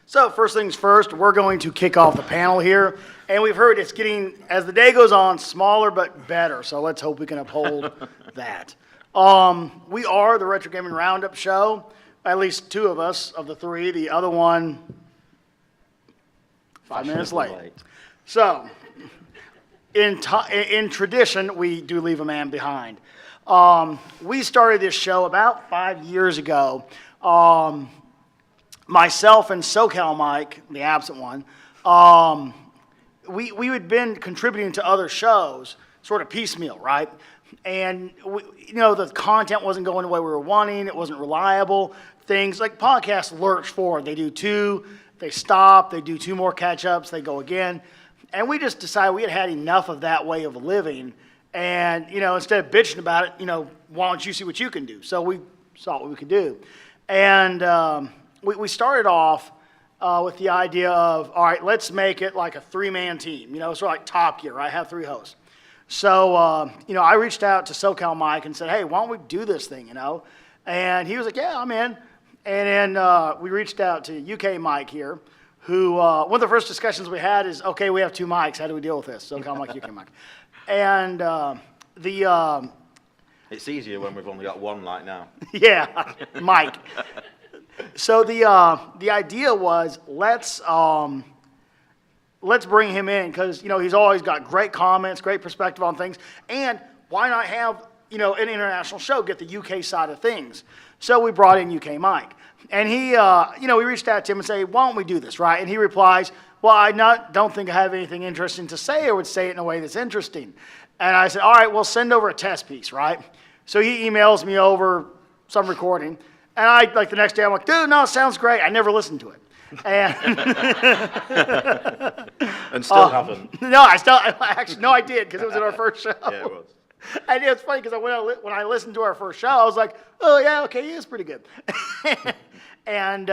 So first things first, we're going to kick off the panel here. And we've heard it's getting, as the day goes on, smaller but better. So let's hope we can uphold that. We are the Retrogaming Roundup show. At least two of us of the three. The other one, 5 minutes late. So in tradition, we do leave a man behind. We started this show about 5 years ago. Myself and SoCal Mike, the absent one, we had been contributing to other shows, sort of piecemeal, right? And the content wasn't going the way we were wanting. It wasn't reliable. Things like podcasts lurch forward. They do two, they stop, they do two more catch-ups, they go again. And we just decided we had had enough of that way of living. And, instead of bitching about it, why don't you see what you can do? So we saw what we could do. And we started off with the idea of, all right, let's make it like a three-man team. Sort of like Top Gear. I have three hosts. So, I reached out to SoCal Mike and said, hey, why don't we do this thing, And he was like, yeah, I'm in. And then we reached out to UK Mike here, who, one of the first discussions we had is, okay, we have two mics. How do we deal with this? SoCal Mike, UK Mike. And it's easier when we've only got one like now. Yeah, Mike. So the idea was let's bring him in because he's always got great comments, great perspective on things, and why not have an international show, get the UK side of things? So we brought in UK Mike, and he we reached out to him and say, why don't we do this, right? And he replies, well, I don't think I have anything interesting to say, or would say it in a way that's interesting. And I said, all right, well, send over a test piece, right? So he emails me over some recording. And I, the next day, I'm like, dude, no, it sounds great. I never listened to it. And, and still haven't. No, I did, because it was in our first show. Yeah, it was. And it's funny, because when I listened to our first show, I was like, oh, yeah, okay, he is pretty good. And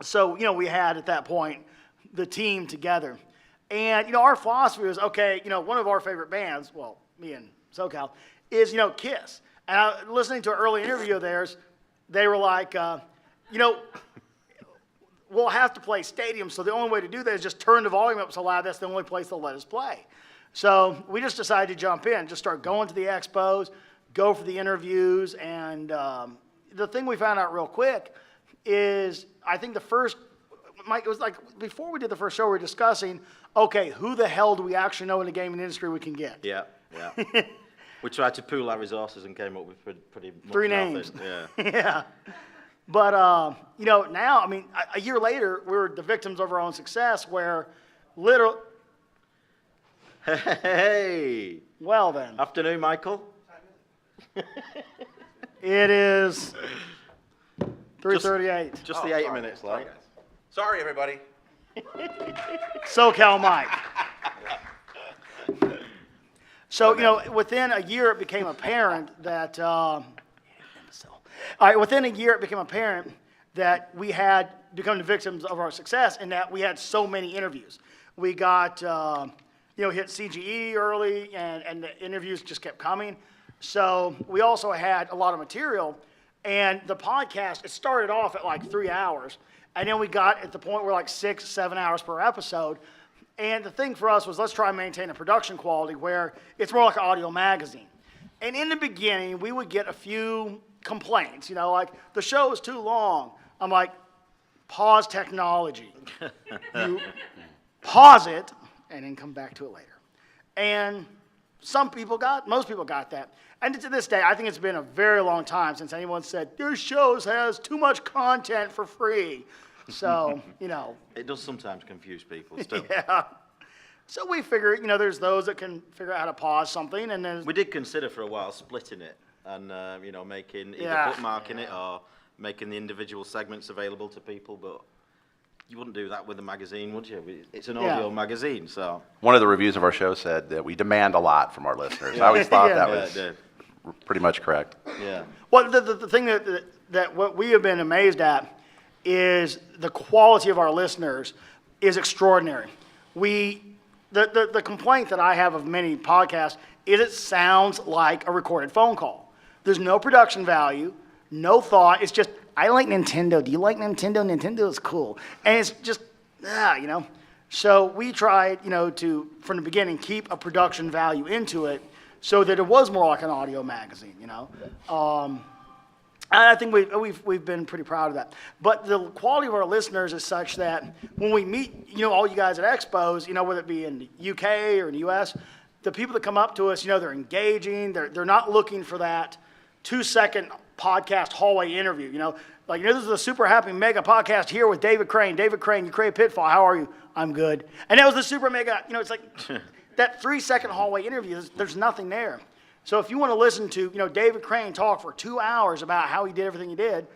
so, we had, at that point, the team together. And, our philosophy was, okay, one of our favorite bands, well, me and SoCal, is, Kiss. And listening to an early interview of theirs, they were like, we'll have to play stadiums, so the only way to do that is just turn the volume up so loud. That's the only place they'll let us play. So we just decided to jump in, just start going to the expos, go for the interviews, and the thing we found out real quick is, I think Mike, it was like before we did the first show, we were discussing, okay, who the hell do we actually know in the gaming industry we can get? Yeah. We tried to pool our resources and came up with pretty much three nothing. names. Yeah. Yeah. But, now, a year later, we were the victims of our own success where Hey. Well, then. Afternoon, Michael. It is 3:38. Just the 8 minutes, like. Sorry, everybody. SoCal Mike. So, within a year, it became apparent that, within a year, it became apparent that we had become the victims of our success and that we had so many interviews. We got, hit CGE early, and the interviews just kept coming. So we also had a lot of material, and the podcast, it started off at like 3 hours, and then we got at the point where 6, 7 hours per episode. And the thing for us was, let's try and maintain a production quality where it's more like an audio magazine. And in the beginning, we would get a few complaints, the show is too long. I'm like, pause technology. You pause it and then come back to it later. And most people got that. And to this day, I think it's been a very long time since anyone said, your show has too much content for free. So, It does sometimes confuse people still. Yeah. So we figure, there's those that can figure out how to pause something, and then We did consider for a while splitting it and, making either bookmarking it or making the individual segments available to people, but you wouldn't do that with a magazine, would you? It's an audio magazine, so. One of the reviews of our show said that we demand a lot from our listeners. I always thought that was pretty much correct. Yeah. Well, the thing that what we have been amazed at is the quality of our listeners is extraordinary. The complaint that I have of many podcasts is it sounds like a recorded phone call. There's no production value. No thought. It's just, I like Nintendo. Do you like Nintendo? Nintendo is cool. And it's just, you know. So we tried, you know, to, from the beginning, keep a production value into it so that it was more like an audio magazine, you know. And I think we've been pretty proud of that. But the quality of our listeners is such that when we meet, you know, all you guys at expos, you know, whether it be in the UK or in the US, the people that come up to us, you know, they're engaging. They're not looking for that 2-second podcast hallway interview, you know. Like, you know, this is a super happy mega podcast here with David Crane. David Crane, you create Pitfall. How are you? I'm good. And that was the super mega, you know, it's like that 3-second hallway interview, there's nothing there. So if you want to listen to, you know, David Crane talk for 2 hours about how he did everything he did,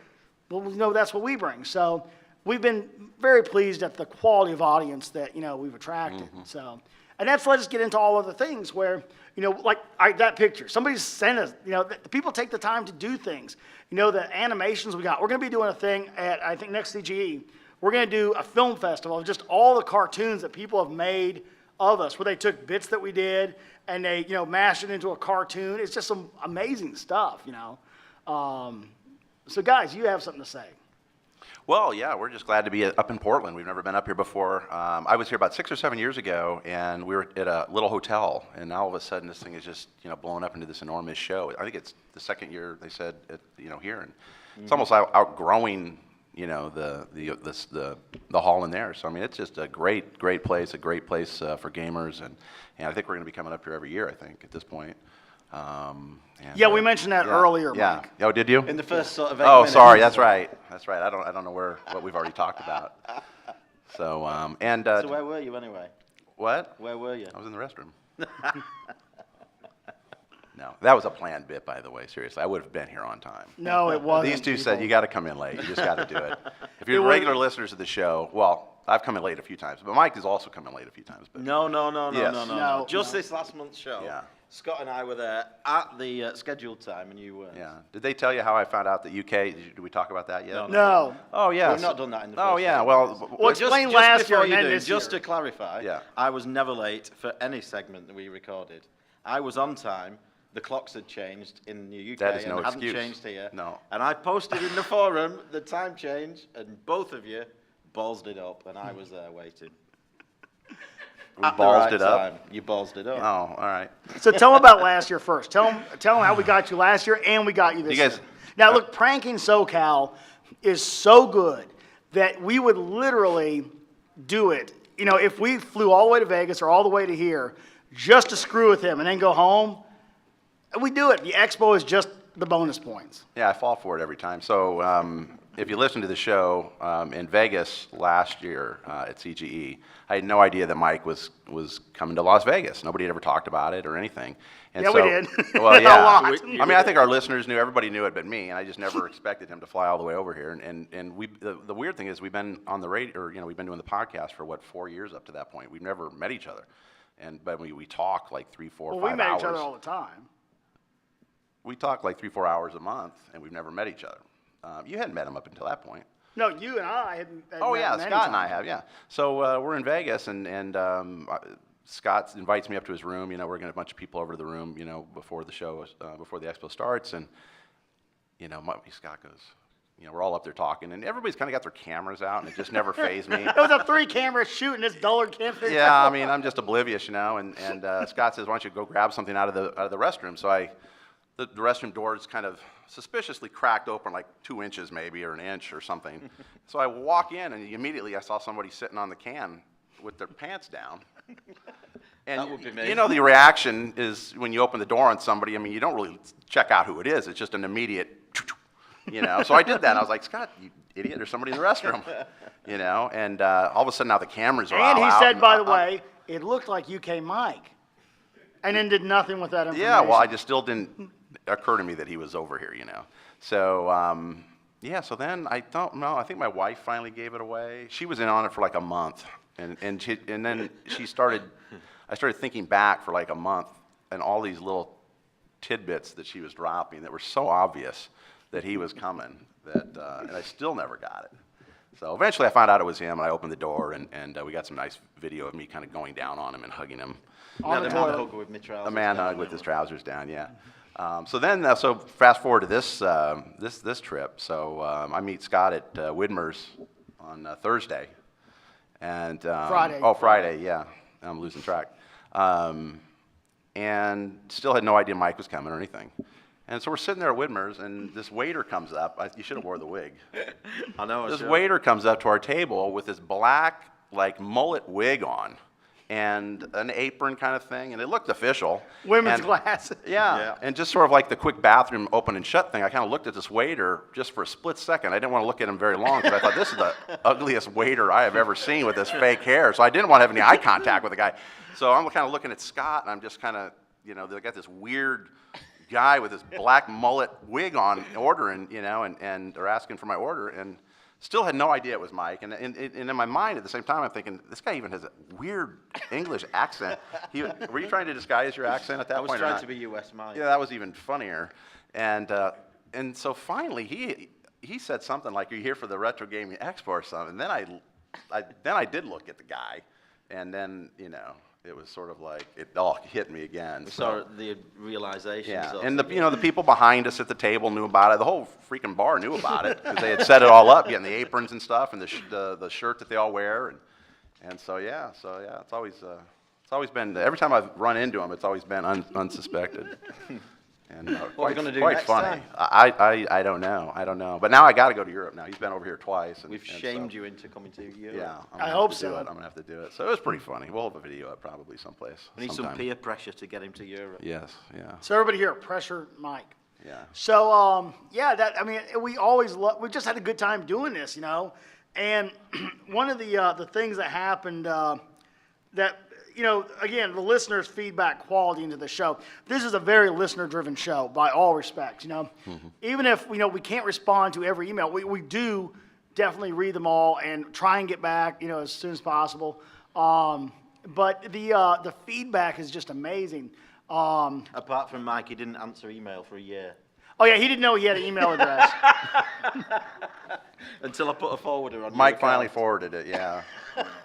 well, you know, that's what we bring. So we've been very pleased at the quality of audience that, you know, we've attracted. So, and that's let us get into all other things where, you know, like that picture. Somebody sent us, you know, the people take the time to do things. You know, the animations we got. We're going to be doing a thing at, I think, next CGE. We're going to do a film festival of just all the cartoons that people have made of us, where they took bits that we did and they, you know, mashed it into a cartoon. It's just some amazing stuff, you know. So, guys, you have something to say. Well, yeah, we're just glad to be up in Portland. We've never been up here before. I was here about 6 or 7 years ago, and we were at a little hotel, and now all of a sudden this thing is just, you know, blowing up into this enormous show. I think it's the second year they said, you know, here, and it's almost outgrowing, you know, the hall in there. So I mean, it's just a great place, for gamers, and I think we're going to be coming up here every year, I think, at this point. Yeah, we mentioned that earlier, yeah. Mike. Oh, did you? In the first sort of 8 Oh, minutes. sorry. That's right. I don't know what we've already talked about. So So where were you anyway? what? Where were you? I was in the restroom. No, that was a planned bit, by the way. Seriously, I would have been here on time. No, it wasn't. These two people. said you got to come in late. You just got to do it. If you're regular listeners of the show, well, I've come in late a few times, but Mike has also come in late a few times. But No. Yes. No, Just no. this last month's show. Yeah. Scott and I were there at the scheduled time, and you weren't. yeah, did they tell you how I found out that UK? Did we talk about that yet? No. Oh yeah. We've not done that in the Oh first yeah. show. Well, Explain last year before and you then do, this just year. to clarify, Yeah. I was never late for any segment that we recorded. I was on time. The clocks had changed in the UK That is no and excuse. hadn't changed here. No. And I posted in the forum the time change, and both of you ballsed it up, and I was there waiting. we At the ballsed right it up. time. You ballsed it up. Oh, all right. So tell them about last year first. Tell them how we got you last year and we got you this You guys- year. Now, look, pranking SoCal is so good that we would literally do it. You know, if we flew all the way to Vegas or all the way to here just to screw with him and then go home, we do it. The expo is just the bonus points. Yeah, I fall for it every time. So if you listen to the show in Vegas last year at CGE, I had no idea that Mike was coming to Las Vegas. Nobody had ever talked about it or anything. And Yeah, so, we did. Well, A yeah. lot. I mean, I think our listeners knew. Everybody knew it but me, and I just never expected him to fly all the way over here. And we the weird thing is we've been on the radio, or, you know, we've been doing the podcast for, 4 years up to that point. We've never met each other. But we talk like 3, 4, Well, 5 we met hours. each other all the time. We talk like 3, 4 hours a month, and we've never met each other. You hadn't met him up until that point. No, you and I had Oh met yeah, many Scott and I times. have, yeah. So we're in Vegas, and Scott invites me up to his room. You know, we're getting a bunch of people over to the room, you know, before the show, before the expo starts, and you know, Scott goes, you know, we're all up there talking, and everybody's kind of got their cameras out, and it just never fazed me. It was a 3-camera shoot, and this dullard can't figure Yeah, out. I mean, I'm just oblivious, you know. And Scott says, why don't you go grab something out of the restroom? So the restroom door is kind of suspiciously cracked open, like 2 inches maybe, or an inch or something. So I walk in, and immediately I saw somebody sitting on the can with their pants down. And That would be me. you know, the reaction is when you open the door on somebody, I mean, you don't really check out who it is. It's just an immediate, you know. So I did that. I was like, Scott, you idiot, there's somebody in the restroom, you know. And all of a sudden now the cameras are And all he out. said, by the way, it looked like UK Mike. And then did nothing with that information. Yeah, well, I just still didn't occur to me that he was over here, you know. So, yeah, so then I don't know. I think my wife finally gave it away. She was in on it for like a month. And then I started thinking back for like a month and all these little tidbits that she was dropping that were so obvious that he was coming and I still never got it. So eventually I found out it was him, and I opened the door, and we got some nice video of me kind of going down on him and hugging him. On the the man toilet. hug with my trousers. A man down. hug with his trousers down, yeah. So then, so fast forward to this trip. So I meet Scott at Widmer's on Thursday, and Friday. Oh, Friday, yeah. I'm losing track. And still had no idea Mike was coming or anything. And so we're sitting there at Widmer's, and this waiter comes up. You should have wore the wig. I know. This waiter comes up to our table with this black, like, mullet wig on and an apron kind of thing, and it looked official. Women's And- glasses. Yeah, and just sort of like the quick bathroom open and shut thing, I kind of looked at this waiter just for a split second. I didn't want to look at him very long because I thought, this is the ugliest waiter I have ever seen with this fake hair. So I didn't want to have any eye contact with the guy. So I'm kind of looking at Scott, and I'm just kind of, they got this weird guy with this black mullet wig on ordering, and they're asking for my order, and still had no idea it was Mike. And in my mind at the same time, I'm thinking, this guy even has a weird English accent. Were you trying to disguise your accent at that point? I was or trying not? to be US Mike. Yeah, that was even funnier. And so finally, he said something like, "Are you here for the Retrogaming Expo or something?" And then I did look at the guy, and then it was sort of like it all hit me again. So the realization. yeah, sort and of, the people behind us at the table knew about it. The whole freaking bar knew about it because they had set it all up, getting the aprons and stuff, and the shirt that they all wear, and so yeah, it's always been, every time I've run into him, it's always been unsuspected. And What are we gonna do quite next funny. time? I don't know. But now I got to go to Europe now. He's been over here twice. We've shamed you into coming to Europe. Yeah, I hope I'm so. gonna have to do it. So it was pretty funty. We'll have a video up probably someplace. We need sometime. some peer pressure to get him to Europe. Yes, yeah, So everybody here, pressure Mike. yeah. So we just had a good time doing this, And one of the things that happened that again, the listeners' feedback quality into the show. This is a very listener-driven show, by all respects. Even if we can't respond to every email, we do definitely read them all and try and get back as soon as possible. But the feedback is just amazing. Apart from Mike, he didn't answer email for a year. Oh yeah, he didn't know he had an email address. Until I put a forwarder on. Mike your finally account. forwarded it. Yeah,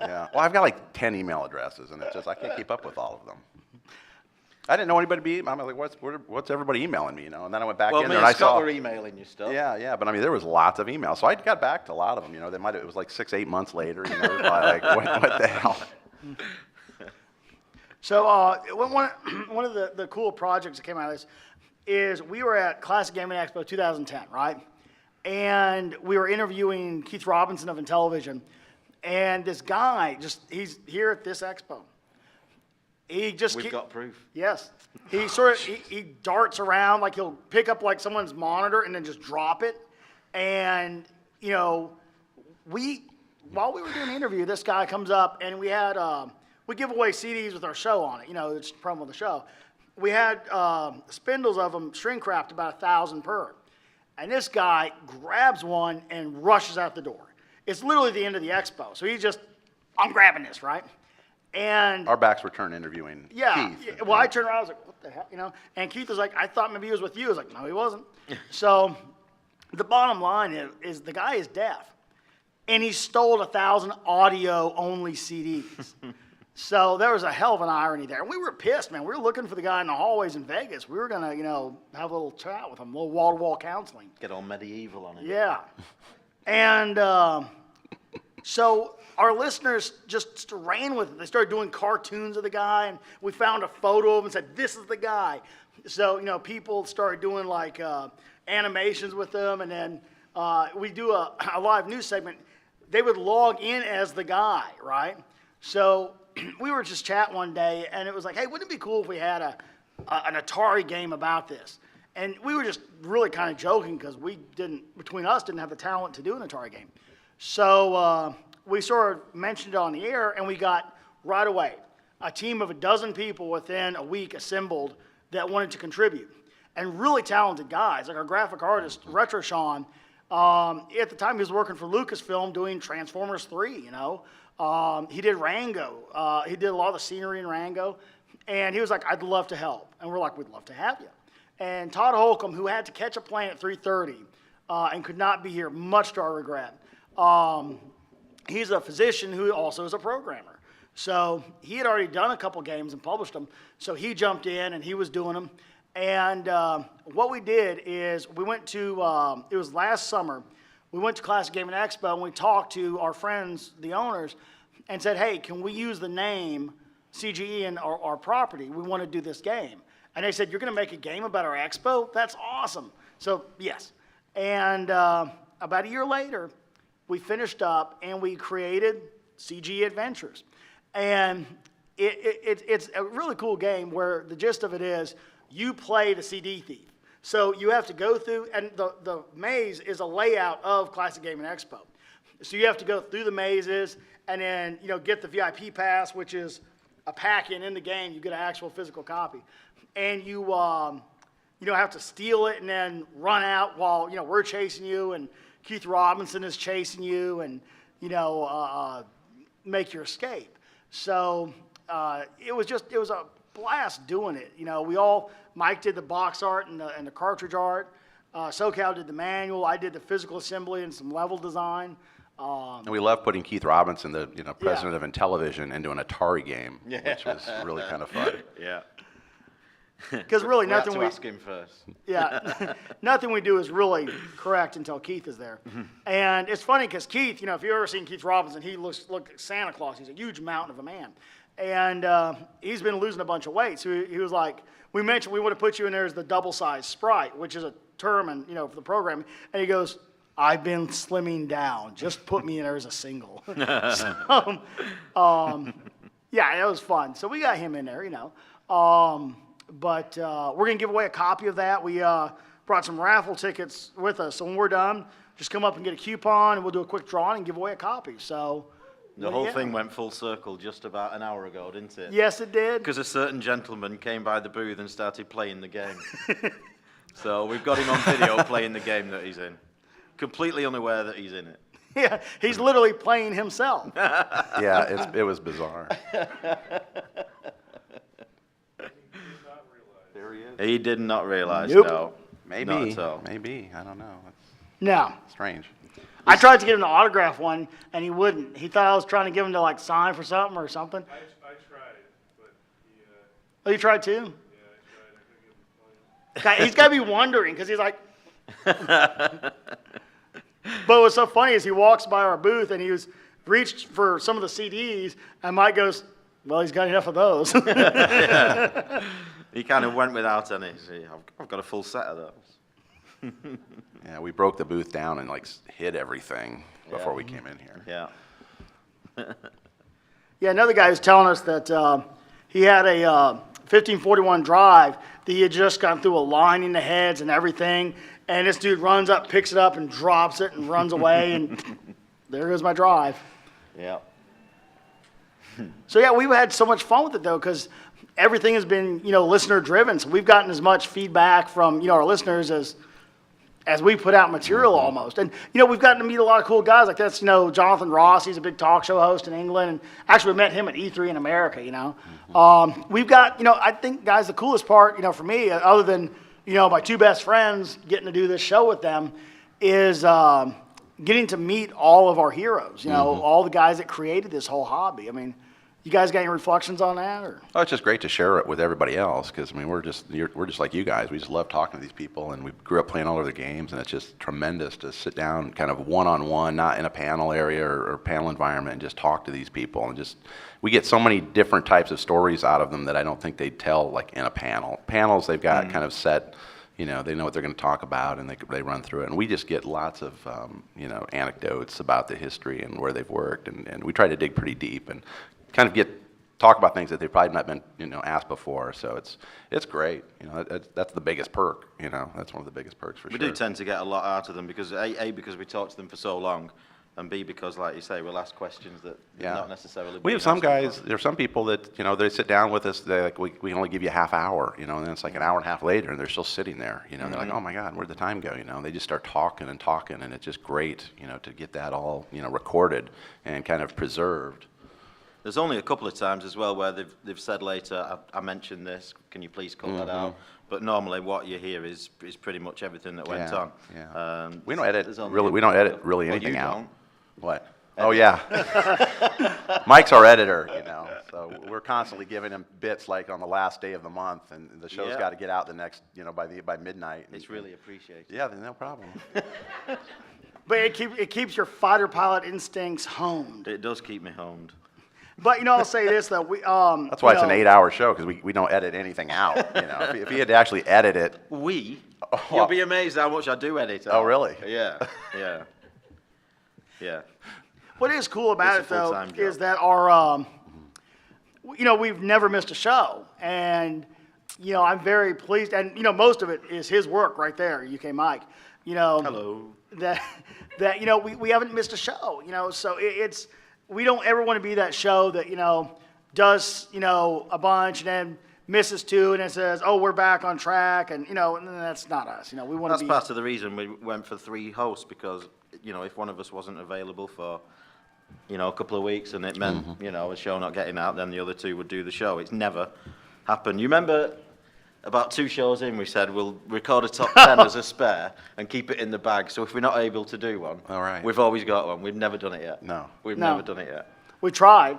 yeah. Well, I've got like 10 email addresses, and it's just I can't keep up with all of them. I didn't know anybody I'm like, what's everybody emailing me? And then I went back Well, in me there and I and Scott saw. were emailing you stuff. Yeah, but I mean, there was lots of emails, so I got back to a lot of them. It was like 6-8 months later. Like, what the hell? So one of the cool projects that came out of this is we were at Classic Gaming Expo 2010, right? And we were interviewing Keith Robinson of Intellivision, and this guy he's here at this expo. We've got proof. Yes. He he darts around, like he'll pick up like someone's monitor and then just drop it. And, while we were doing the interview, this guy comes up and we give away CDs with our show on it, it's promo of the show. We had spindles of them shrink wrapped about 1,000 per. And this guy grabs one and rushes out the door. It's literally the end of the expo. So I'm grabbing this, right? And Our backs were turned interviewing Keith. Yeah, well, I turned around, I was like, what the hell, And Keith was like, I thought maybe he was with you. I was like, no, he wasn't. So the bottom line is the guy is deaf. And he stole 1,000 audio-only CDs. So there was a hell of an irony there. And we were pissed, man. We were looking for the guy in the hallways in Vegas. We were going to, have a little chat with him, a little wall-to-wall counseling. Get all medieval on it. Yeah. And so our listeners just ran with it. They started doing cartoons of the guy, and we found a photo of him and said, this is the guy. So, people started doing like animations with them, and then we do a live news segment. They would log in as the guy, right? So we were just chatting one day, and it was like, hey, wouldn't it be cool if we had an Atari game about this? And we were just really kind of joking because between us, didn't have the talent to do an Atari game. So we sort of mentioned it on the air, and we got right away a team of 12 people within a week assembled that wanted to contribute. And really talented guys, like our graphic artist, Retro Sean. At the time, he was working for Lucasfilm doing Transformers 3, He did Rango. He did a lot of the scenery in Rango. And he was like, I'd love to help. And we're like, we'd love to have you. And Todd Holcomb, who had to catch a plane at 3:30 and could not be here, much to our regret. He's a physician who also is a programmer. So he had already done a couple games and published them. So he jumped in and he was doing them. And what we did is we went to, it was last summer, we went to Classic Gaming Expo and we talked to our friends, the owners, and said, hey, can we use the name CGE in our property? We want to do this game. And they said, you're going to make a game about our expo? That's awesome. So, yes. And about a year later, we finished up and we created CGE Adventures. And it's a really cool game where the gist of it is you play the CD thief. So you have to go through, and the maze is a layout of Classic Gaming Expo. So you have to go through the mazes and then, get the VIP pass, which is a pack-in the game. You get an actual physical copy. And you have to steal it and then run out while, we're chasing you and Keith Robinson is chasing you and, make your escape. So it was a blast doing it. Mike did the box art and the cartridge art. SoCal did the manual. I did the physical assembly and some level design. And we love putting Keith Robinson, the president of Intellivision, into an Atari game, which was really kind of fun. Yeah. Because really we had nothing to we ask him first. Yeah, nothing we do is really correct until Keith is there. And it's funny because Keith, if you've ever seen Keith Robinson, he looks like Santa Claus. He's a huge mountain of a man, and he's been losing a bunch of weight. So he was like, we mentioned we want to put you in there as the double-sized sprite, which is a term and for the program. And he goes, I've been slimming down. Just put me in there as a single. So, yeah, it was fun. So we got him in there, But we're going to give away a copy of that. We brought some raffle tickets with us. So when we're done, just come up and get a coupon, and we'll do a quick drawing and give away a copy. So the whole thing went full circle just about an hour ago, didn't it? Yes, it did. Because a certain gentleman came by the booth and started playing the game. So we've got him on video playing the game that he's in. Completely unaware that he's in it. Yeah, he's literally playing himself. Yeah, it was bizarre. He did not realize, Nope. no. Maybe, Not at all. maybe, I don't know. It's No. strange. I tried to get him to autograph one, and he wouldn't. He thought I was trying to get him to, sign for something or something. I tried, but he, Oh, you tried too? yeah, I tried. I couldn't get him to play. He's got to be wondering, because he's like... But what's so funny is he walks by our booth, and he reached for some of the CDs, and Mike goes, well, he's got enough of those. He kind of went without any. See, I've got a full set of those. Yeah, we broke the booth down and hid everything before we came in here. Yeah. Yeah, another guy was telling us that he had a 1541 drive that he had just gone through a line in the heads and everything, and this dude runs up, picks it up, and drops it and runs away, and there goes my drive. Yeah. So yeah, we've had so much fun with it though, because everything has been listener driven. So we've gotten as much feedback from our listeners as we put out material almost. And we've gotten to meet a lot of cool guys like that's Jonathan Ross. He's a big talk show host in England, and actually we met him at E3 in America. We've got I think guys, the coolest part for me, other than my two best friends getting to do this show with them, is getting to meet all of our heroes. All the guys that created this whole hobby. I mean. You guys got any reflections on that, or? Oh, it's just great to share it with everybody else because we're just like you guys. We just love talking to these people, and we grew up playing all of their games, and it's just tremendous to sit down, kind of one-on-one, not in a panel area or panel environment, and just talk to these people. And we get so many different types of stories out of them that I don't think they'd tell in a panel. Panels they've got kind of set. They know what they're going to talk about, and they run through it. And we just get lots of anecdotes about the history and where they've worked, and we try to dig pretty deep and kind of talk about things that they've probably not been asked before. So it's great. That's the biggest perk. That's one of the biggest perks for sure. We do tend to get a lot out of them because because we talked to them for so long, and B because like you say we'll ask questions that not necessarily. We have some guys. There are some people that they sit down with us. They we can only give you a half hour. And then it's like an hour and a half later, and they're still sitting there. They're like, oh my God, where'd the time go? They just start talking, and it's just great. To get that all recorded and kind of preserved. There's only a couple of times as well where they've said later, I mentioned this, can you please cut that out? But normally what you hear is pretty much everything that went on. Yeah. We don't edit really anything out. Don't. What? Oh yeah. Mike's our editor, so So we're constantly giving him bits like on the last day of the month, and the show's Yeah. got to get out the next, by midnight. It's really appreciated. Yeah, then no problem. But it keeps your fighter pilot instincts honed. It does keep me honed. But I'll say this though, That's why it's an 8-hour show, because we don't edit anything out. If he had to actually edit it. You'll be amazed how much I do edit. Oh, really? Yeah, yeah, yeah. What is cool about It's a it though full-time job. is that our, we've never missed a show, and I'm very pleased, and most of it is his work right there, UK Mike. Hello. That we haven't missed a show. So it's we don't ever want to be that show that does a bunch and then misses two and then says, oh, we're back on track, and and that's not us. We want That's to be. part of the reason we went for 3 hosts, because if one of us wasn't available for a couple of weeks and it meant a show not getting out, then the other 2 would do the show. It's never happened. You remember about 2 shows in, we said we'll record a top 10 as a spare and keep it in the bag. So if we're not able to do one, All right. we've always got one. We've never done it yet. No. We've No. never done it yet. We tried.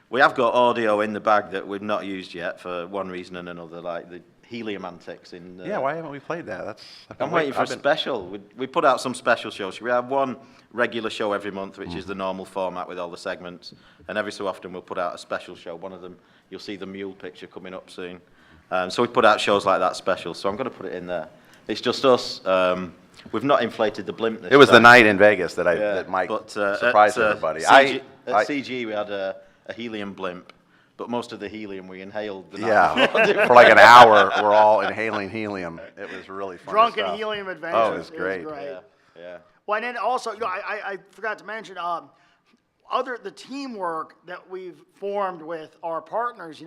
We have got audio in the bag that we've not used yet for one reason and another, like the helium antics in. Yeah, why haven't we played that? I'm waiting for a special. We put out some special shows. We have one regular show every month, which is the normal format with all the segments, and every so often we'll put out a special show. One of them, you'll see the mule picture coming up soon. So we put out shows like that special. So I'm going to put it in there. It's just us. We've not inflated the blimp this It was the time. night in Vegas that Yeah, that Mike but, surprised at, everybody. At CG, we had a helium blimp, but most of the helium we inhaled the night before. Yeah, for like an hour, we're all inhaling helium. It was really fun. Drunken stuff. helium adventures. Oh, it was great. Yeah, yeah. Well, and then also, I forgot to mention, the teamwork that we've formed with our partners,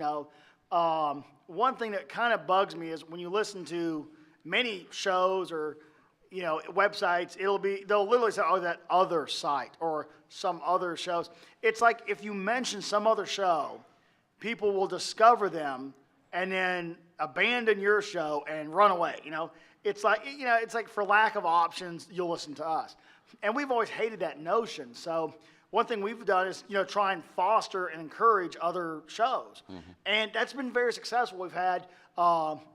one thing that kind of bugs me is when you listen to many shows or, websites, they'll literally say, oh, that other site or some other shows. It's like if you mention some other show, people will discover them and then abandon your show and run away, It's like for lack of options, you'll listen to us. And we've always hated that notion. So one thing we've done is, try and foster and encourage other shows. And that's been very successful. We've had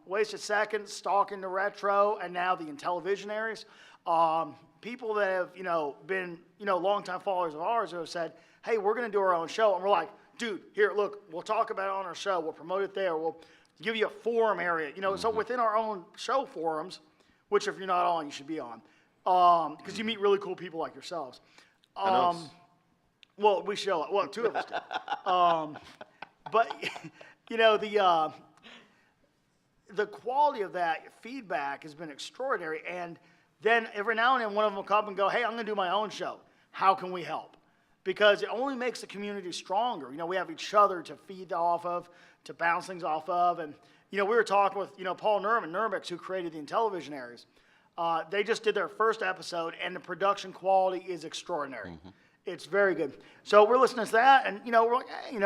Wasted Seconds, Stalking the Retro, and now the Intellivisionaries. People that have, been, longtime followers of ours who have said, hey, we're going to do our own show. And we're like, dude, here, look, we'll talk about it on our show. We'll promote it there. We'll give you a forum area. So within our own show forums, which if you're not on, you should be on, because you meet really cool people like yourselves. And us. Well, we show it. Well, 2 of us do. But, the quality of that feedback has been extraordinary. And then every now and then one of them will come and go, hey, I'm going to do my own show. How can we help? Because it only makes the community stronger. We have each other to feed off of, to bounce things off of. And, we were talking with, Paul Nuremberg, who created the Intellivisionaries. They just did their first episode, and the production quality is extraordinary. It's very good. So we're listening to that, and, we're like, hey,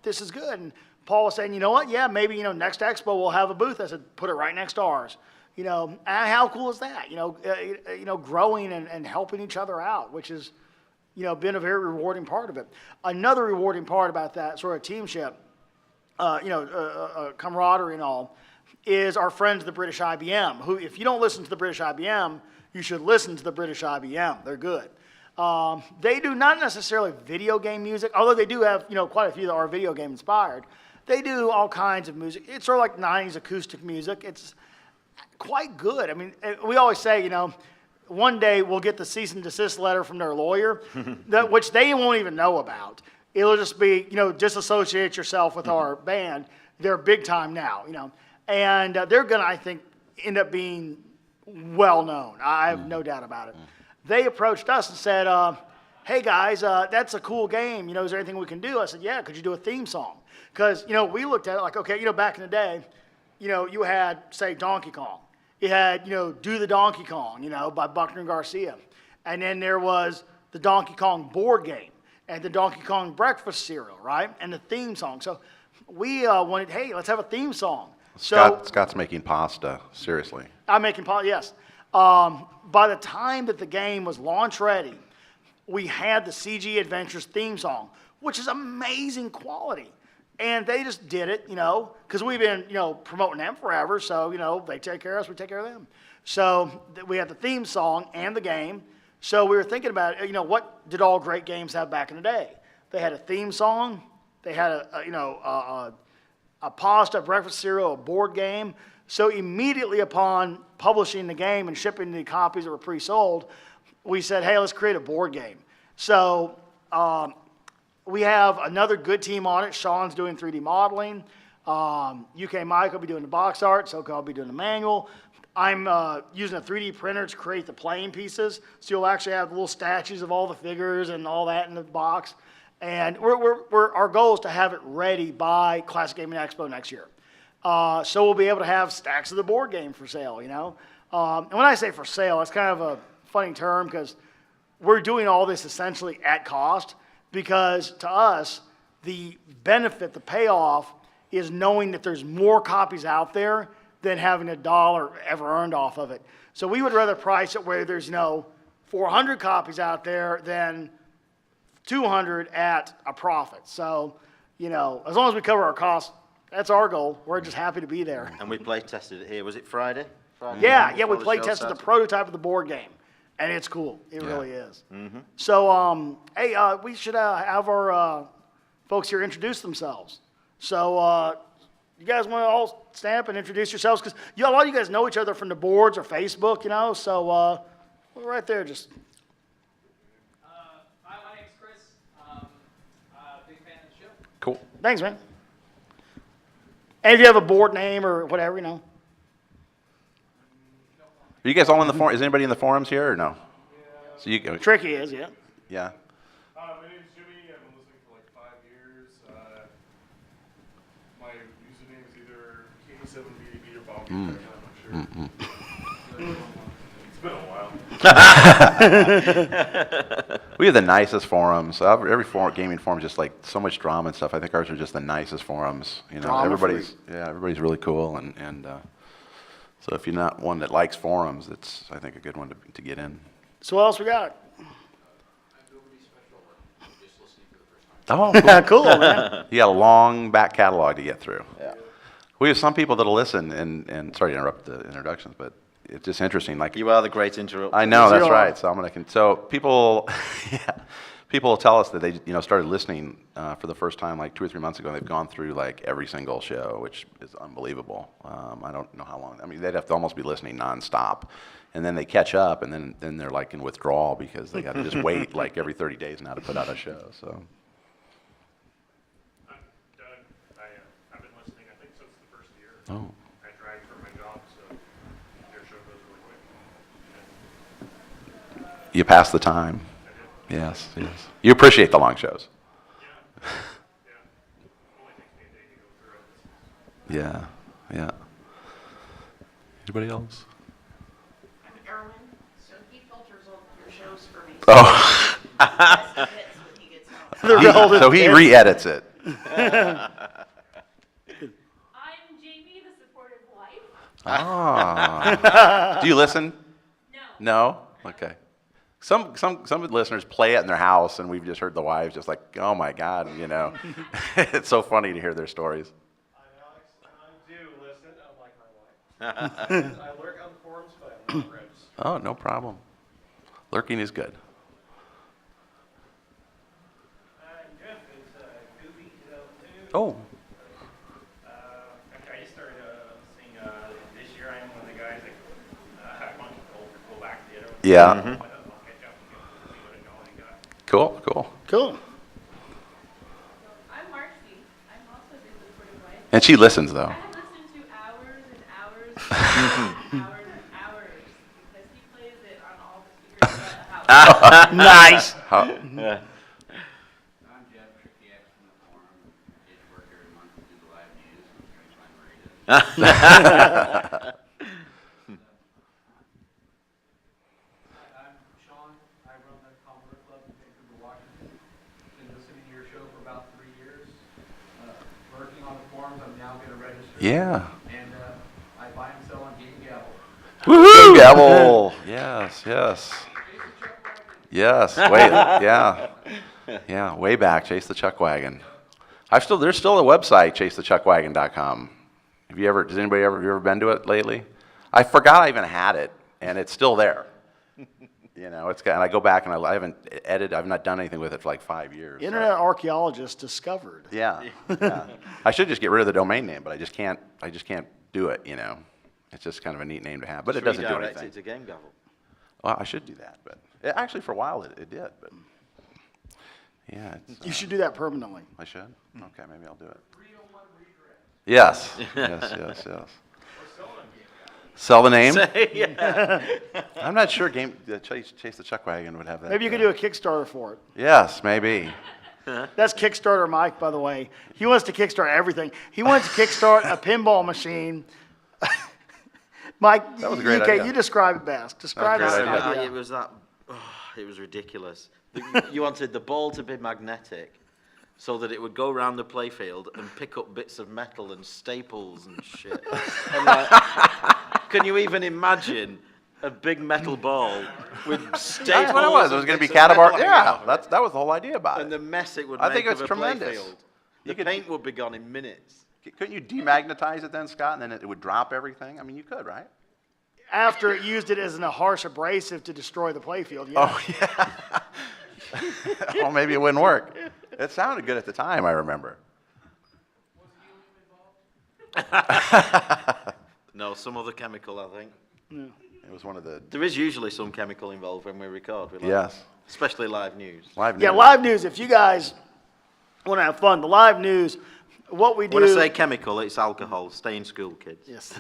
this is good. And Paul was saying, you know what? Yeah, maybe, next Expo we'll have a booth. I said, put it right next to ours. And how cool is that? Growing and helping each other out, which is, been a very rewarding part of it. Another rewarding part about that sort of teamship, camaraderie and all, is our friends, the British IBM, who, if you don't listen to the British IBM, you should listen to the British IBM. They're good. They do not necessarily video game music, although they do have, quite a few that are video game inspired. They do all kinds of music. It's sort of like 90s acoustic music. It's quite good. I mean, we always say, one day we'll get the cease and desist letter from their lawyer, which they won't even know about. It'll just be, disassociate yourself with our band. They're big time now, And they're going to, I think, end up being well known. I have no doubt about it. They approached us and said, hey, guys, that's a cool game. Is there anything we can do? I said, yeah, could you do a theme song? Because, we looked at it like, okay, back in the day, you had, say, Donkey Kong. You had, Do the Donkey Kong, by Buckner and Garcia. And then there was the Donkey Kong board game and the Donkey Kong breakfast cereal, right? And the theme song. So we wanted, hey, let's have a theme song. Scott's making pasta, seriously. I'm making pasta, yes. By the time that the game was launch ready, we had the CG Adventures theme song, which is amazing quality. And they just did it, because we've been, promoting them forever. So, they take care of us, we take care of them. So we had the theme song and the game. So we were thinking about, what did all great games have back in the day? They had a theme song. They had a pasta, breakfast cereal, a board game. So immediately upon publishing the game and shipping the copies that were pre-sold, we said, hey, let's create a board game. So we have another good team on it. Sean's doing 3D modeling. UK Mike will be doing the box art. SoCal will be doing the manual. I'm using a 3D printer to create the playing pieces. So you'll actually have little statues of all the figures and all that in the box. And our goal is to have it ready by Classic Gaming Expo next year. So we'll be able to have stacks of the board game for sale, And when I say for sale, it's kind of a funny term because we're doing all this essentially at cost because to us, the benefit, the payoff is knowing that there's more copies out there than having a dollar ever earned off of it. So we would rather price it where there's 400 copies out there than 200 at a profit. So, as long as we cover our costs, that's our goal. We're just happy to be there. And we play tested it here. Was it Friday? Yeah, we Before the play show tested the started? prototype of the board game, and it's cool. It really is. So, hey, we should have our folks here introduce themselves. So, you guys want to all stand up and introduce yourselves? Because a lot of you guys know each other from the boards or Facebook, So, we're right there, just. Hi, my name's Chris. Big fan of the show. Cool. Thanks, man. And if you have a board name or whatever, Are you guys all in the forum? Is anybody in the forums here or no? So you go. Tricky is, yeah. Yeah. My name's Jimmy. I've been listening for like 5 years. My username is either K7BDB or Bob. I'm not sure. It's been a while. We have the nicest forums. Every gaming forum is just like so much drama and stuff. I think ours are just the nicest forums. Everybody's really cool and so if you're not one that likes forums, it's I think a good one to get in. So what else we got? Oh, cool. Cool, man. You got a long back catalog to get through. Yeah. We have some people that'll listen and sorry to interrupt the introductions, but it's just interesting. Like You are the great interrupter. I know, that's Zero. right. So people, people will tell us that they started listening for the first time like 2 or 3 months ago. They've gone through like every single show, which is unbelievable. I don't know how long. I mean, they'd have to almost be listening nonstop, and then they catch up, and then they're like in withdrawal because they got to just wait like every 30 days now to put out a show. So. I'm Doug. I've been listening, I think, since the first year. Oh. I drive for my job, so your show goes really quick. You pass the time. Yes. You appreciate the long shows. Yeah. Only takes me a day to go through it. Yeah. Anybody else? I'm Erwin, so he filters all your shows for me. Oh. Best hits when he gets home. The real So he re-edits it. I'm Jamie, the supportive wife. Ah. Do you listen? No. No? Okay. Some listeners play it in their house, and we've just heard the wives just like, oh my God, It's so funny to hear their stories. I'm Alex, and I do listen, unlike my wife. I lurk on the forums, but I'm not rich. Oh, no problem. Lurking is good. I'm Jeff, it's Goofy 2002. Oh. After I started listening this year, I'm one of the guys that want to go back to the other one. Yeah. I'll catch up and see what I know I got. Cool. Cool. I'm Marcy. I'm also the supportive wife. And she listens, though. I have listened to hours and hours and hours and hours because he plays it on all the speakers throughout the house. Nice. How- I'm Jeff, Tricky X from the forum. Get to work every month to do the live news. I'm trying to find where he is. I'm Sean. I run the Commodore Club in Vancouver, Washington. Been listening to your show for about 3 years. Working on the forums. I'm now going to register. Yeah. And I buy and sell on Game Gavel. Woohoo! Gavel. Yes. Wait. Yeah. Yeah, way back, Chase the Chuck Wagon. There's still a website, chasethechuckwagon.com. Does anybody you ever been to it lately? I forgot I even had it, and it's still there. And I go back and I haven't edited, I've not done anything with it for like 5 years. Internet archaeologists discovered. Yeah, yeah. I should just get rid of the domain name, but I just can't do it, It's just kind of a neat name to have, but it doesn't do Redirect anything. it to Game Gavel. Well, I should do that, but actually for a while it did, but yeah. You should do that permanently. I should? Okay, maybe I'll do it. Yes, yes. Sell the name? Yeah. I'm not sure Chase the Chuck Wagon would have that. Maybe you could do a Kickstarter for it. Yes, maybe. That's Kickstarter Mike, by the way. He wants to kickstart everything. He wants to kickstart a pinball machine. Mike, That was a great okay, idea. you describe it best. Describe That was a this great idea. It was it was ridiculous. You wanted the ball to be magnetic so that it would go around the playfield and pick up bits of metal and staples and shit. And can you even imagine a big metal ball with staples? That's what it was. It was going to be catabar. Yeah, that was the whole idea about And it. the mess it would I make think it's of a tremendous. playfield. You The could- paint would be gone in minutes. Couldn't you demagnetize it then, Scott, and then it would drop everything? I mean, you could, right? After it used it as a harsh abrasive to destroy the playfield, yeah. Oh, yeah. Well, maybe it wouldn't work. It sounded good at the time, I remember. No, some other chemical, I think. It was one of the, There is usually some chemical involved when we record. yes, Especially live news. live news. Yeah, live news, if you guys want to have fun, the live news, what we do... When I say chemical, it's alcohol. Stay in school, kids. Yes.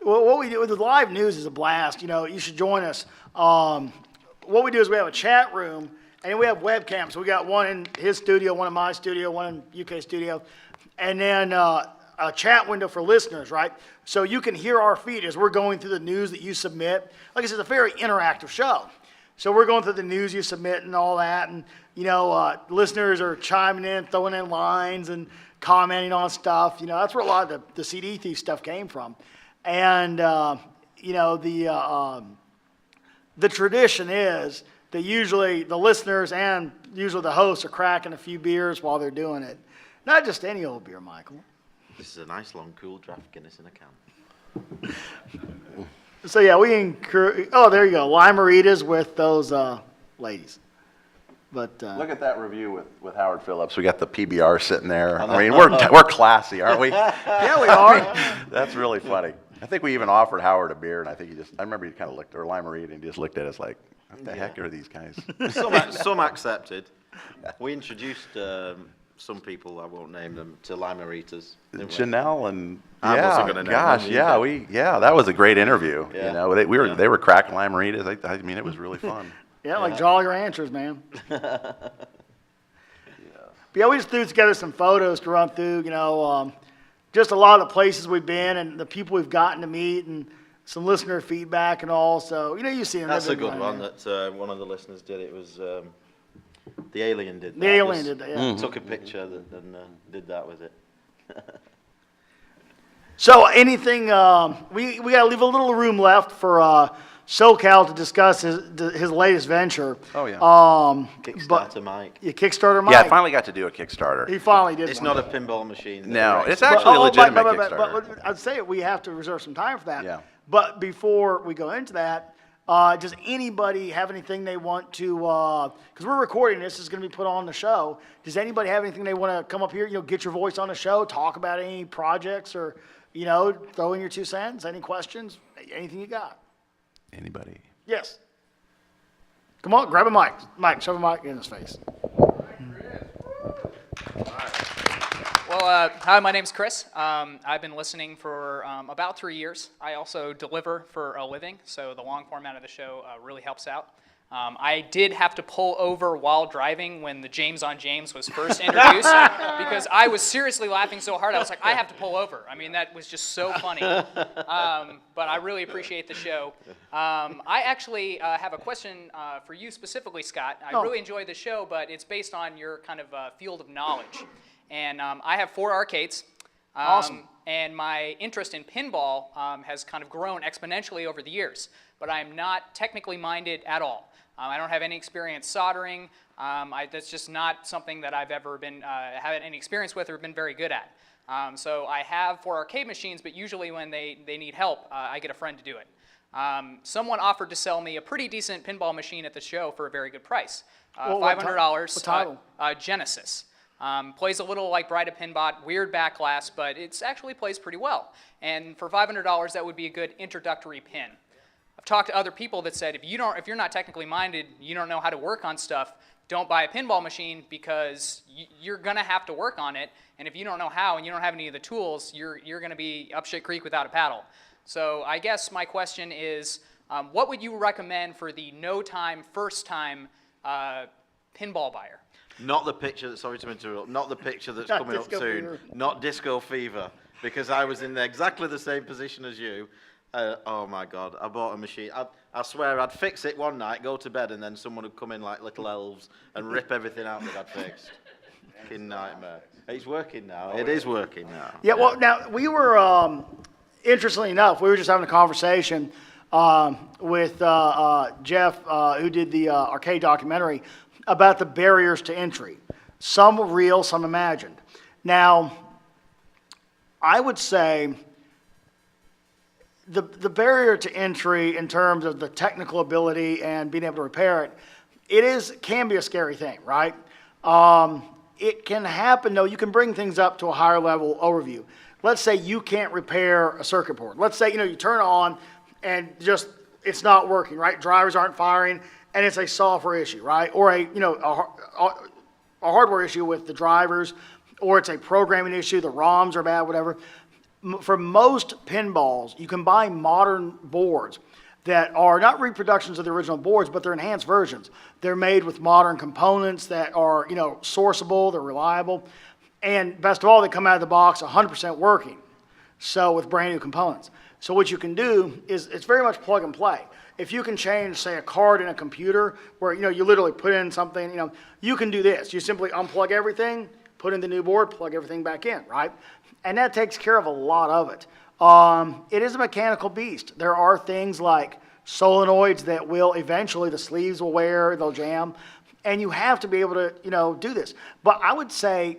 Well, what we do with the live news is a blast. You should join us. What we do is we have a chat room, and we have webcams. We got one in his studio, one in my studio, one in UK studio, and then a chat window for listeners, right? So you can hear our feed as we're going through the news that you submit. Like I said, it's a very interactive show. So we're going through the news you submit and all that, and listeners are chiming in, throwing in lines and commenting on stuff. That's where a lot of the CD thief stuff came from. And the tradition is that usually the listeners and usually the hosts are cracking a few beers while they're doing it. Not just any old beer, Michael. This is a nice long cool draft Guinness in a can. So yeah, we encourage. Oh, there you go, Limeritas with those ladies. But Look at that review with Howard Phillips. We got the PBR sitting there. I mean, we're classy, aren't we? yeah, we are. That's really funny. I think we even offered Howard a beer, and I remember he kind of looked, or Limerita, and he just looked at us like, what the heck are these guys? Some accepted. We introduced some people, I won't name them, to Limeritas. didn't we? Janelle and I wasn't gonna name them either. that was a great interview. Yeah. They were cracking Limeritas. I mean, it was really fun. Yeah, like Jolly Ranchers, man. But yeah, we just threw together some photos to run through, just a lot of the places we've been and the people we've gotten to meet and some listener feedback and all. So, you see them. That's They've a been good running one there. that one of the listeners did. It was the alien did that. The alien did that, yeah. Took a picture and did that with it. So anything, we got to leave a little room left for SoCal to discuss his latest venture. Oh, yeah. Kickstarter Mike. Yeah, Kickstarter Mike. Yeah, I finally got to do a Kickstarter. He finally did It's one. not a pinball machine. No, Right. it's actually a legitimate Kickstarter. But I'd say we have to reserve some time for that. Yeah. But before we go into that, does anybody have anything they want to, because we're recording this is going to be put on the show. Does anybody have anything they want to come up here, get your voice on the show, talk about any projects or, throw in your 2 cents? Any questions? Anything you got? Anybody? Yes. Come on, grab a mic. Mike, shove a mic in his face. Well, hi, my name's Chris. I've been listening for about 3 years. I also deliver for a living, so the long format of the show really helps out. I did have to pull over while driving when the James on James was first introduced because I was seriously laughing so hard. I was like, I have to pull over. I mean, that was just so funny. But I really appreciate the show. I actually have a question for you specifically, Scott. I really enjoyed the show, but it's based on your kind of field of knowledge. And I have 4 arcades. Awesome. And my interest in pinball has kind of grown exponentially over the years, but I'm not technically minded at all. I don't have any experience soldering. That's just not something that I've ever been had any experience with or been very good at. So I have for arcade machines, but usually when they need help, I get a friend to do it. Someone offered to sell me a pretty decent pinball machine at the show for a very good price. $500. What title? Genesis. Plays a little like Bride of Pinbot, weird back glass, but it actually plays pretty well. And for $500, that would be a good introductory pin. I've talked to other people that said if you're not technically minded, you don't know how to work on stuff, don't buy a pinball machine because you're gonna have to work on it. And if you don't know how and you don't have any of the tools, you're gonna be up shit creek without a paddle. So I guess my question is, what would you recommend for the no-time, first-time pinball buyer? Not the picture, sorry to interrupt, not the picture that's Not coming up Disco soon. Fever. Not Disco Fever, because I was in exactly the same position as you. Oh my God, I bought a machine. I swear I'd fix it one night, go to bed, and then someone would come in like little elves and rip everything out that I'd fixed. Fucking nightmare. It's working now. It is working now. Yeah, well, now, we were, interestingly enough, we were just having a conversation with Jeff, who did the arcade documentary, about the barriers to entry. Some real, some imagined. Now, I would say the barrier to entry in terms of the technical ability and being able to repair it, can be a scary thing, right? It can happen, though. You can bring things up to a higher level overview. Let's say you can't repair a circuit board. Let's say, you turn it on and just, it's not working, right? Drivers aren't firing, and it's a software issue, right? Or a hardware issue with the drivers, or it's a programming issue, the ROMs are bad, whatever. For most pinballs, you can buy modern boards that are not reproductions of the original boards, but they're enhanced versions. They're made with modern components that are, sourceable, they're reliable, and best of all, they come out of the box 100% working, so with brand new components. So what you can do is, it's very much plug and play. If you can change, say, a card in a computer where, you literally put in something, you can do this. You simply unplug everything, put in the new board, plug everything back in, right? And that takes care of a lot of it. It is a mechanical beast. There are things like solenoids that will eventually, the sleeves will wear, they'll jam, and you have to be able to, do this. But I would say,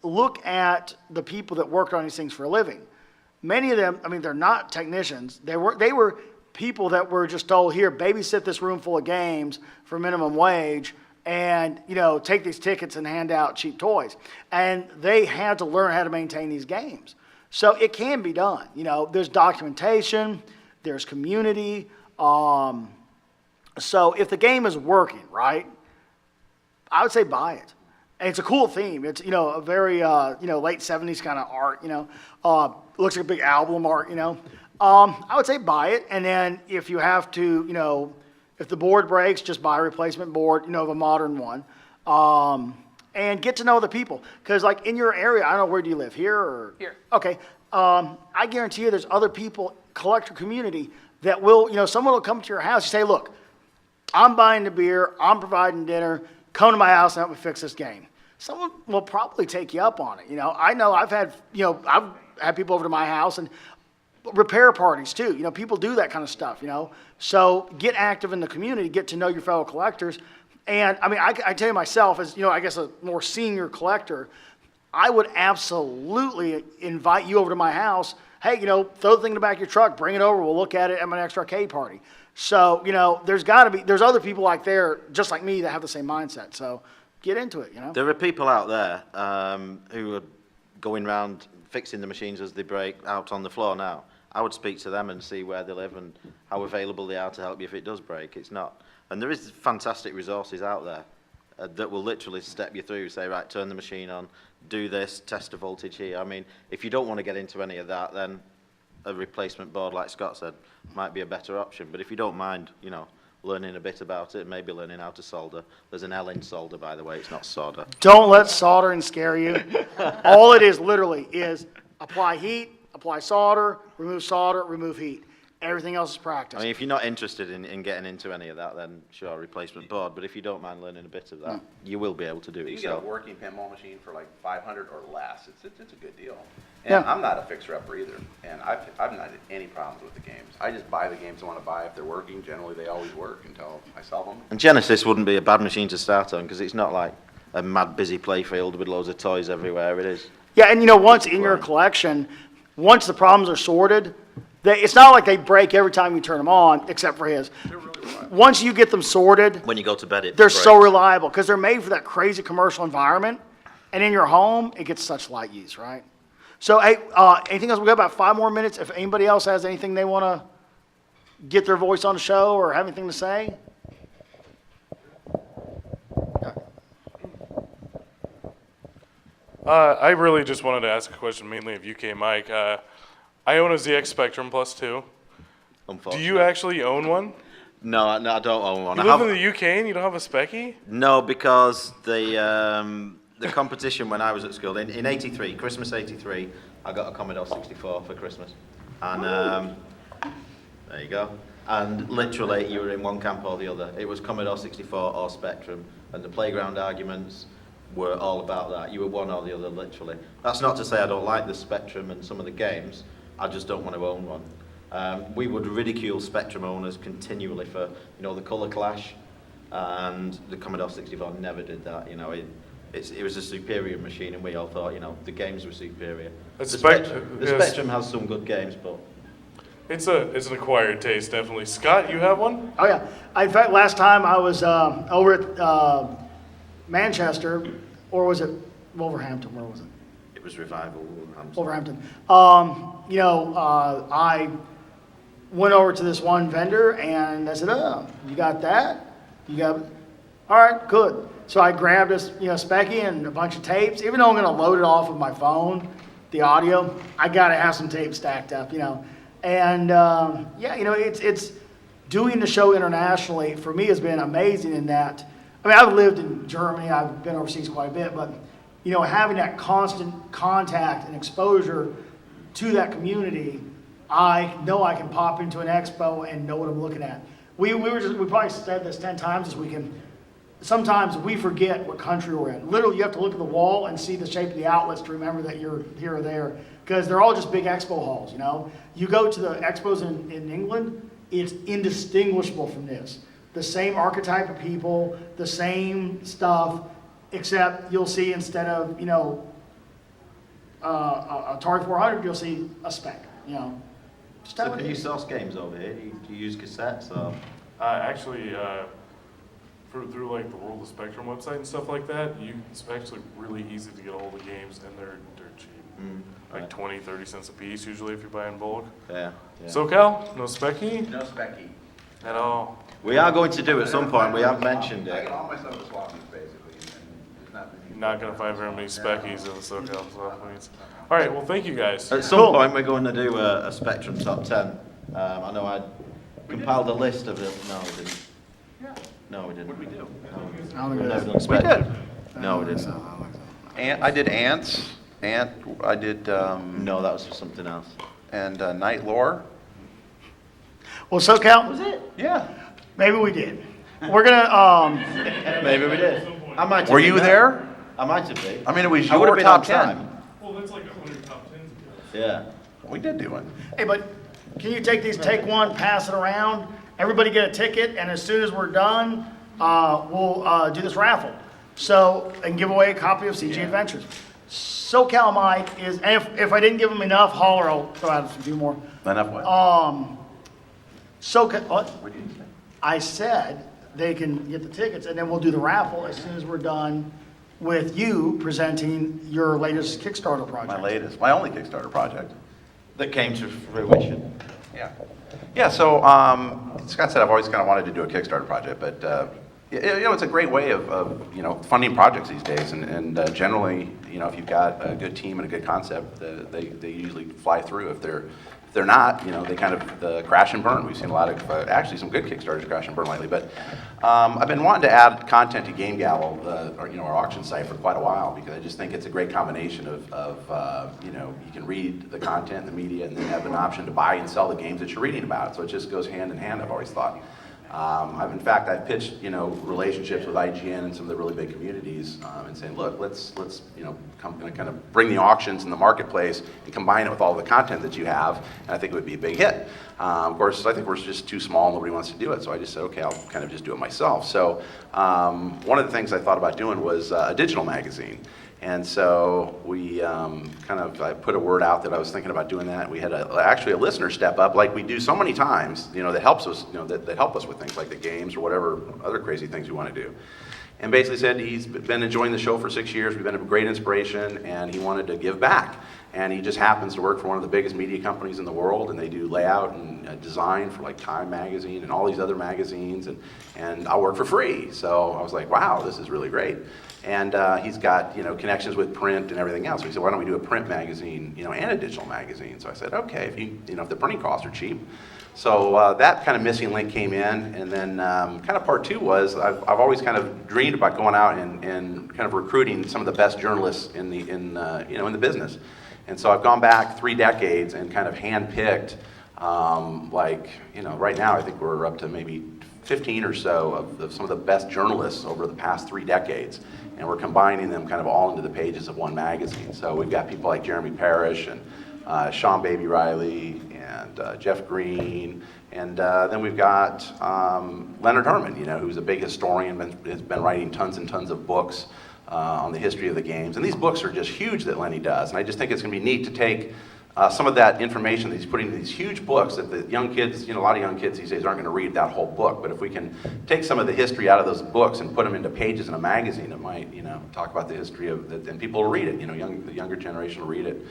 look at the people that worked on these things for a living. Many of them, they're not technicians. They were people that were just told, here, babysit this room full of games for minimum wage, and take these tickets and hand out cheap toys. And they had to learn how to maintain these games. So it can be done. There's documentation, there's community. So if the game is working, right, I would say buy it. And it's a cool theme. It's, a very, late 70s kind of art, looks like a big album art, I would say buy it. And then if you have to, if the board breaks, just buy a replacement board, of a modern one. And get to know the people. Because, like, in your area, I don't know, where do you live? Here or? Here. Okay. I guarantee you there's other people, collector community, that will, someone will come to your house and say, look, I'm buying the beer, I'm providing dinner, come to my house and help me fix this game. Someone will probably take you up on it. I know I've had people over to my house and repair parties too. People do that kind of stuff, So get active in the community, get to know your fellow collectors. And I tell you myself, as I guess a more senior collector, I would absolutely invite you over to my house. Hey, throw the thing in the back of your truck, bring it over, we'll look at it at my next arcade party. So, there's other people like there, just like me, that have the same mindset. So get into it, There are people out there who are going around fixing the machines as they break out on the floor now. I would speak to them and see where they live and how available they are to help you if it does break. It's not. And there is fantastic resources out there that will literally step you through, say, right, turn the machine on, do this, test the voltage here. If you don't want to get into any of that, then a replacement board, like Scott said, might be a better option. But if you don't mind, learning a bit about it, maybe learning how to solder. There's an L in solder, by the way, it's not solder. Don't let soldering scare you. All it is literally is apply heat, apply solder, remove heat. Everything else is practice. I mean, if you're not interested in getting into any of that, then sure, replacement board. But if you don't mind learning a bit of that, you will be able to do it You can get a yourself. working pinball machine for like 500 or less. It's a good deal. And Yeah. I'm not a fixer-upper either, and I've not had any problems with the games. I just buy the games I want to buy. If they're working, generally they always work until I sell them. And Genesis wouldn't be a bad machine to start on because it's not like a mad busy playfield with loads of toys everywhere. It is. Yeah, and once in your collection, once the problems are sorted, it's not like they break every time you turn them on, except for his. Once you get them sorted, When you go to bed, it they're breaks. so reliable because they're made for that crazy commercial environment. And in your home, it gets such light use, right? So, hey, anything else? We got about 5 more minutes. If anybody else has anything they want to get their voice on the show or have anything to say. I really just wanted to ask a question mainly of UK Mike. I own a ZX Spectrum Plus 2. Do Unfortunately. you actually own one? No, I don't own one. You I live have- in the UK and you don't have a Specky? No, because the competition when I was at school, in 83, Christmas 83, I got a Commodore 64 for Christmas. And there you go. And literally, you were in one camp or the other. It was Commodore 64 or Spectrum. And the playground arguments were all about that. You were one or the other, literally. That's not to say I don't like the Spectrum and some of the games. I just don't want to own one. We would ridicule Spectrum owners continually for, the colour clash, and the Commodore 64 never did that. It was a superior machine, and we all thought, the games were superior. The Spectrum has some good games, but It's an acquired taste, definitely. Scott, you have one? Oh, yeah. In fact, last time I was over at Manchester, or was it Wolverhampton? Where was it? it was Revival. Wolverhampton. I went over to this one vendor and I said, "Oh, you got that? You got it? All right, good." So I grabbed this, Specky and a bunch of tapes. Even though I'm going to load it off of my phone, the audio, I got to have some tapes stacked up, And it's doing the show internationally for me has been amazing in that. I mean, I've lived in Germany. I've been overseas quite a bit, but having that constant contact and exposure to that community, I know I can pop into an expo and know what I'm looking at. We probably said this 10 times this weekend. Sometimes we forget what country we're in. Literally, you have to look at the wall and see the shape of the outlets to remember that you're here or there, because they're all just big expo halls. You go to the expos in England, it's indistinguishable from this. The same archetype of people, the same stuff, except you'll see instead of Atari 400, you'll see a spec. Just So how it can you is. source games over here? Do you use cassettes or? Actually, through like the World of Spectrum website and stuff like that, it's actually really easy to get all the games, and they're cheap. Like 20, 30 cents a piece usually if you buy in bulk. Yeah. SoCal, no Specky No Specky. at all. We are going to do at some point. We have mentioned I it. get all my stuff with swap meets basically, and there's not many. You're not gonna find very many Speckies in the SoCal swap meets. All right, well, thank you guys. At some point, we're going to do a Spectrum top 10. I know I compiled a list of them. No, we didn't. No, we didn't. What did we do? I don't think We've it never is. done Spectrum. No, we didn't. I did Ants. I did, No, that was for something else. and Night Lore. Well, SoCal, was it? Yeah. Maybe we did. We're gonna. Maybe we did. I might have Were been you there? I might have been. I mean, it was I would your have been top on 10. time. Well, that's like 100 top 10s ago. Yeah. We did do one. Hey, but can you take one, pass it around, everybody get a ticket, and as soon as we're done, we'll do this raffle. So, and give away a copy of CG Adventures. SoCal Mike is, and if I didn't give him enough, holler, I'll throw out a few more. Enough what? SoCal, what? What did you say? I said they can get the tickets, and then we'll do the raffle as soon as we're done with you presenting your latest Kickstarter project. My only Kickstarter project. That came to fruition. Yeah. Yeah, so Scott said I've always kind of wanted to do a Kickstarter project, but it's a great way of funding projects these days, and generally, if you've got a good team and a good concept, they usually fly through if If they're not, they kind of crash and burn. We've seen a lot of, actually some good Kickstarters crash and burn lately, but I've been wanting to add content to Game Gavel, our auction site, for quite a while, because I just think it's a great combination of you can read the content, the media, and then have an option to buy and sell the games that you're reading about. So it just goes hand in hand, I've always thought. I've pitched, relationships with IGN and some of the really big communities, and saying, look, let's kind of bring the auctions and the marketplace and combine it with all the content that you have, and I think it would be a big hit. Of course, I think we're just too small, nobody wants to do it, so I just said, okay, I'll kind of just do it myself. So one of the things I thought about doing was a digital magazine. And so we I put a word out that I was thinking about doing that. We had actually a listener step up, like we do so many times, that helps us, that help us with things like the games or whatever other crazy things we want to do. And basically said he's been enjoying the show for 6 years. We've been a great inspiration, and he wanted to give back. And he just happens to work for one of the biggest media companies in the world, and they do layout and design for like Time Magazine and all these other magazines, and I'll work for free. So I was like, wow, this is really great. And he's got connections with print and everything else. So he said, why don't we do a print magazine, and a digital magazine? So I said, okay, if the printing costs are cheap. So that kind of missing link came in, and then kind of part two was I've always kind of dreamed about going out and kind of recruiting some of the best journalists in the business. And so I've gone back 3 decades and kind of handpicked, right now I think we're up to maybe 15 or so of some of the best journalists over the past 3 decades. And we're combining them kind of all into the pages of one magazine. So we've got people like Jeremy Parrish and Sean Baby Riley and Jeff Green. And then we've got Leonard Herman, who's a big historian, has been writing tons and tons of books on the history of the games. And these books are just huge that Lenny does. And I just think it's going to be neat to take some of that information that he's putting into these huge books that the young kids, a lot of young kids these days aren't going to read that whole book. But if we can take some of the history out of those books and put them into pages in a magazine, it might, talk about the history of it, and people will read it. The younger generation will read it,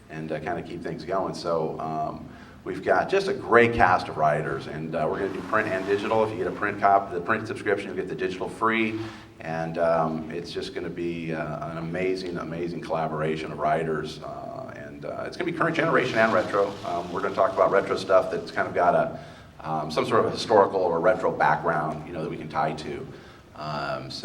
and kind of keep things going. So we've got just a great cast of writers, and we're going to do print and digital. If you get a print copy, the print subscription, you'll get the digital free. And it's just going to be an amazing, amazing collaboration of writers. It's going to be current generation and retro. We're going to talk about retro stuff that's kind of got some sort of historical or retro background, that we can tie to. It's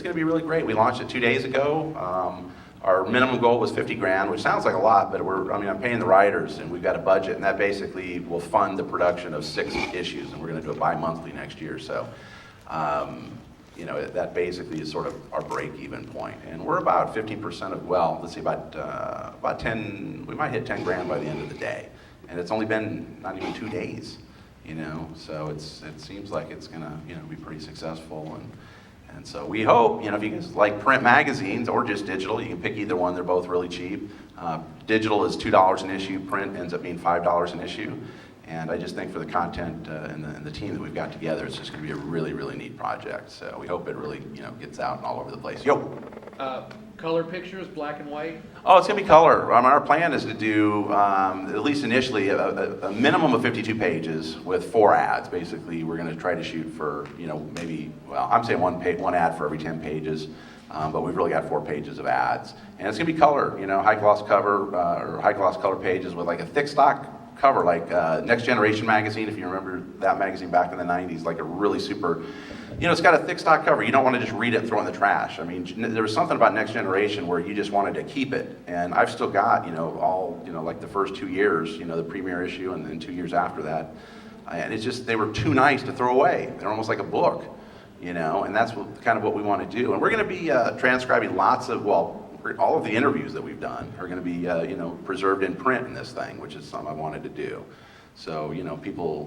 going to be really great. We launched it 2 days ago. Our minimum goal was 50 grand, which sounds like a lot, but I'm paying the writers, and we've got a budget, and that basically will fund the production of 6 issues, and we're going to do it bi-monthly next year. So. That basically is sort of our break-even point. And we're about 15% of, let's say about 10, we might hit 10 grand by the end of the day. And it's only been not even 2 days, so it seems like it's gonna, be pretty successful. And so we hope, if you guys like print magazines or just digital, you can pick either one, they're both really cheap. Digital is $2 an issue, print ends up being $5 an issue. And I just think for the content and the team that we've got together, it's just going to be a really, really neat project. So we hope it really, gets out and all over the place. Yo. Color pictures, black and white? Oh, it's going to be color. our plan is to do, at least initially, a minimum of 52 pages with 4 ads. Basically, we're going to try to shoot for, maybe, I'm saying one ad for every 10 pages. But we've really got 4 pages of ads. And it's going to be color, high gloss cover or high gloss color pages with like a thick stock cover, like Next Generation magazine, if you remember that magazine back in the 90s, like a really super, it's got a thick stock cover. You don't want to just read it and throw it in the trash. There was something about Next Generation where you just wanted to keep it. And I've still got, like the first 2 years, the premiere issue and then 2 years after that. And it's just, they were too nice to throw away. They're almost like a book, and that's kind of what we want to do. And we're going to be transcribing lots of, all of the interviews that we've done are going to be, preserved in print in this thing, which is something I wanted to do. So, people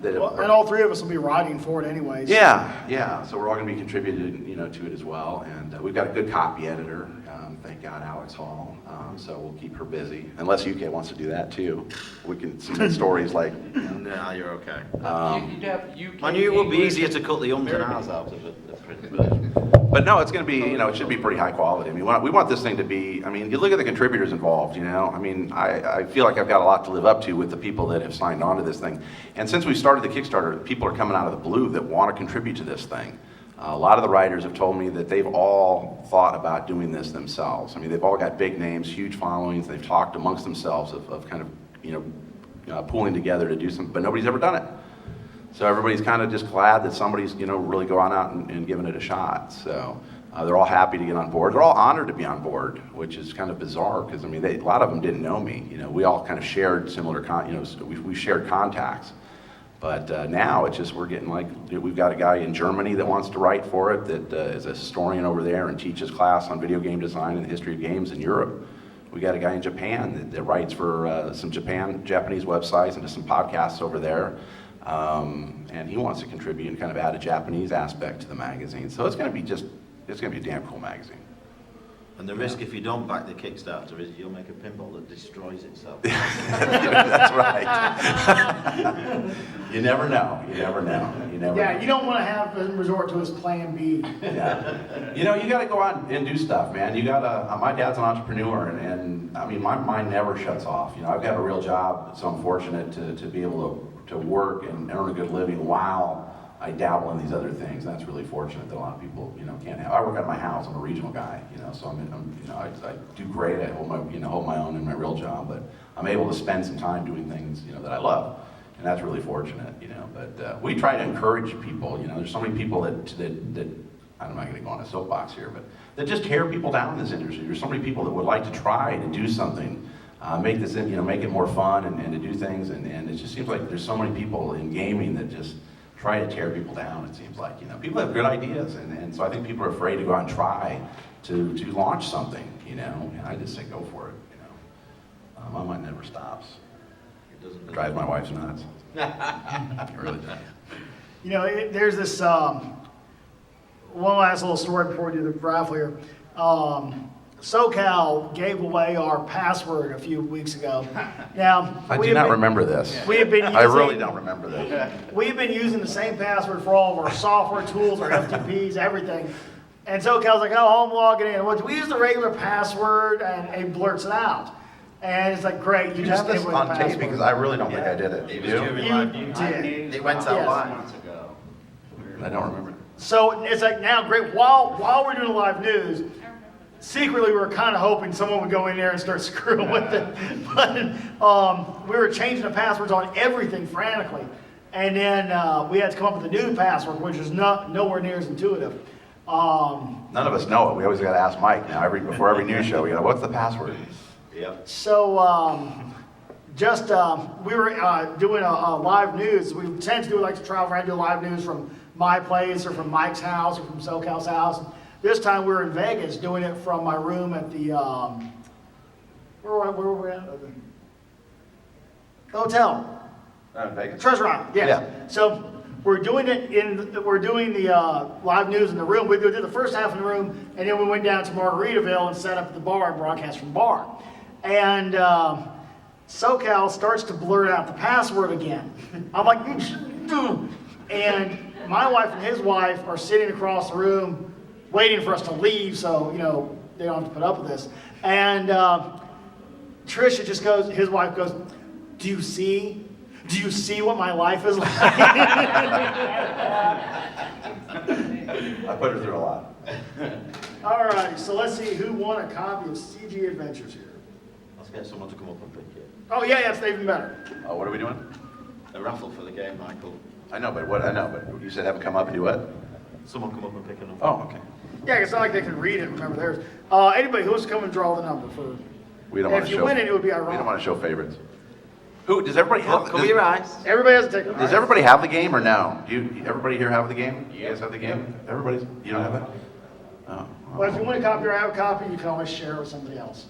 that have... and all 3 of us will be writing for it anyways. Yeah. So we're all going to be contributing, to it as well. And we've got a good copy editor. Thank God, Alex Hall. So we'll keep her busy. Unless UK wants to do that too. We can see stories like... No, you're okay. You'd have UK I knew it would be English easier to cut the ums and ahs out of the print version. But no, it's going to be, it should be pretty high quality. We want this thing to be, you look at the contributors involved, I feel like I've got a lot to live up to with the people that have signed on to this thing. And since we started the Kickstarter, people are coming out of the blue that want to contribute to this thing. A lot of the writers have told me that they've all thought about doing this themselves. They've all got big names, huge followings. They've talked amongst themselves of kind of, pooling together to do something, but nobody's ever done it. So everybody's kind of just glad that somebody's, really going out and giving it a shot. So they're all happy to get on board. They're all honored to be on board, which is kind of bizarre because, a lot of them didn't know me. We all kind of shared similar, so we shared contacts. But now it's just, we're getting we've got a guy in Germany that wants to write for it, that is a historian over there and teaches class on video game design and the history of games in Europe. We got a guy in Japan that writes for some Japanese websites and does some podcasts over there. And he wants to contribute and kind of add a Japanese aspect to the magazine. So it's going to be a damn cool magazine. And the risk if you don't back the Kickstarter is you'll make a pinball that destroys itself. That's right. You never know. You never know. Yeah, you don't want to have him resort to his plan B. Yeah. You got to go out and do stuff, man. You got to, my dad's an entrepreneur, and my mind never shuts off. I've got a real job, so I'm fortunate to be able to work and earn a good living while I dabble in these other things. That's really fortunate that a lot of people, can't have. I work out of my house. I'm a regional guy, so I do great. I hold my own in my real job, but I'm able to spend some time doing things, that I love, and that's really fortunate, But we try to encourage people. There's so many people that I'm not going to go on a soapbox here, but that just tear people down in this industry. There's so many people that would like to try to do something, make this, make it more fun and to do things, and it just seems like there's so many people in gaming that just try to tear people down, it seems like. People have good ideas, and so I think people are afraid to go out and try to launch something, and I just say go for it, My mind never stops. It doesn't Drives my wife's nuts. It really does. There's this one last little story before we do the raffle here. SoCal gave away our password a few weeks ago. Now, I do not remember this. We have been I really don't remember this. We've been using the same password for all of our software tools, our FTPs, everything. And SoCal's like, oh, I'm logging in. Well, we use the regular password, and it blurts it out. And it's like, great, you You just have gave this away the on tape password. because I really don't think I did it. It You was do? during You live news. did. It went out Yes. live. Months ago. I don't remember. So it's like now, great, while we're doing live news, secretly we were kind of hoping someone would go in there and start screwing with it. But we were changing the passwords on everything frantically. And then we had to come up with a new password, which is nowhere near as intuitive. None of us know it. We always got to ask Mike now. Before every news show, we go, what's the password? Yep. So we were doing a live news. We tend to do like to travel around and do live news from my place or from Mike's house or from SoCal's house. This time we were in Vegas doing it from my room at the where were we at? The hotel. Vegas? Treasure Island. Yes. Yeah. So we're doing the live news in the room. We did the first half in the room, and then we went down to Margaritaville and set up at the bar and broadcast from the bar. And SoCal starts to blurt out the password again. I'm like, and my wife and his wife are sitting across the room waiting for us to leave, so they don't have to put up with this. And Trisha just goes, his wife goes, do you see what my life is like? I put her through a lot. All right, so let's see who won a copy of CG Adventures here. Let's get someone to come up and pick it. Oh yeah, it's even better. Oh, what are we doing? A raffle for the game, Michael. I know, but you said have them come up and do what? Someone come up and pick it up. Oh, okay. Yeah, it's not like they can read it. Remember theirs. Anybody who wants to come and draw the number for. We don't want If to you show. win it, it would be We don't ironic. want to show favorites. Who does everybody have? Cover your eyes. Everybody has a ticket. Does everybody have the game or no? Everybody here have the game? You guys have the game? Everybody's. You don't have it? Oh. Well, if you want a copy or have a copy, you can always share it with somebody else.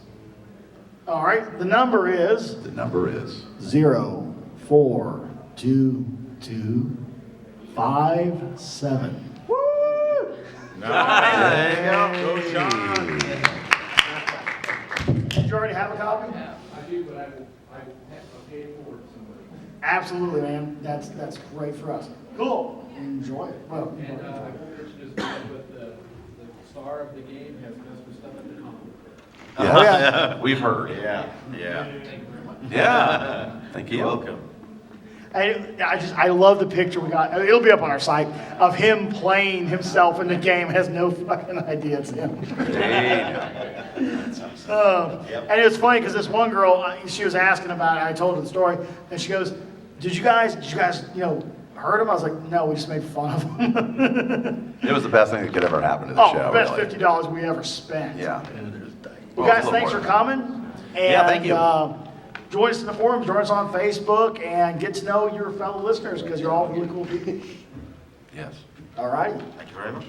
All right, the number is The number is 0, 4, 2, 2, 5, 7. There you go. Go, Sean. Did you already have a copy? I do, but I pay it forward to somebody. Absolutely, man. That's great for us. Cool. Enjoy it. Well, And I mentioned this, but the star of the game has Mr. Stuff at the Common. yeah. We've heard. Yeah. Yeah. Yeah. Thank you. You're welcome. I love the picture we got. It'll be up on our site of him playing himself in the game. Has no fucking idea it's him. And it's funny because this one girl, she was asking about it. I told her the story, and she goes, "Did you guys, hurt him?" I was like, "No, we just made fun of him." It was the best thing that could ever happen to the show. Best really. $50 we ever spent. Yeah. Well, Well, guys, it's a little thanks for more. coming. And, Yeah, thank you. Join us in the forums, join us on Facebook, and get to know your fellow listeners because you're all really cool people. Yes. All right. Thank you very much.